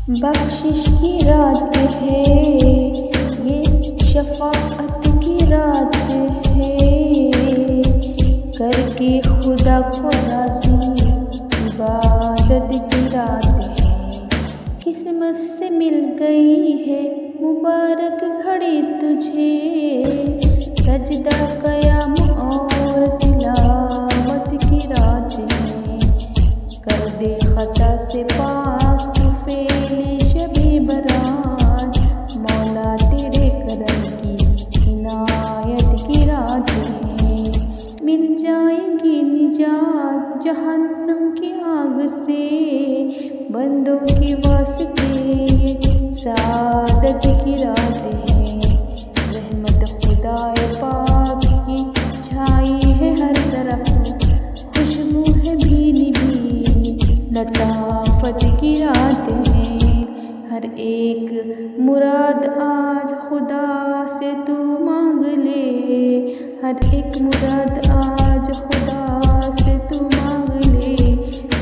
بخشش کی رات ہے یہ، شفاعت کی رات ہے، کر کے خدا کو راضی عبادت کی رات ہے۔ قسمت سے مل گئی ہے مبارک گھڑی تجھے، سجدہ قیام اور تلاوت کی رات ہے، کر دے خطا سے پاک تو فعل شب برات، مولا تیرے کرم کی عنایت کی رات ہے۔ مل جائے گی نجات جہنم کی آگ سے، بندوں کے واسطے یہ سعادت کی رات ہے، رحمت خدائے پاک کی چھائی ہے ہر طرف، خوشبو ہے بھینی بھینی لطافت کی رات ہے۔ ہر ایک مراد آج خدا سے تو مانگ لے، ہر ایک مراد آج خدا سے تو مانگ لے،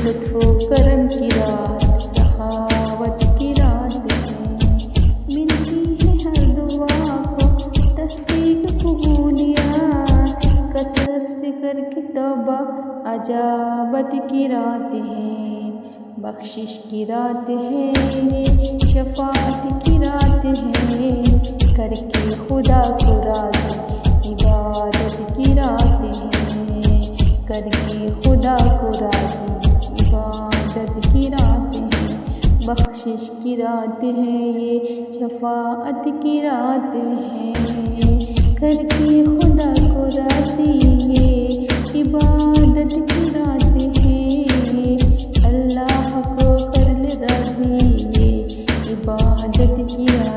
لطف و کرم کی رات سخاوت کی رات ہے، ملتی ہے ہر دعا کو تصدیق قبولیات، کثرت سے کر کے توبہ اجابت کی رات ہے۔ بخشش کی رات ہے یہ، شفاعت کی رات ہے، کر کے خدا کو راضی عبادت کی رات ہے، کر کے خدا کو راضی عبادت کی رات ہے۔ بخشش کی رات ہے یہ، شفاعت کی رات ہے، کر کے خدا کو راضی عبادت کی رات ہے، اللہ کو کر لے راضی عبادت کی رات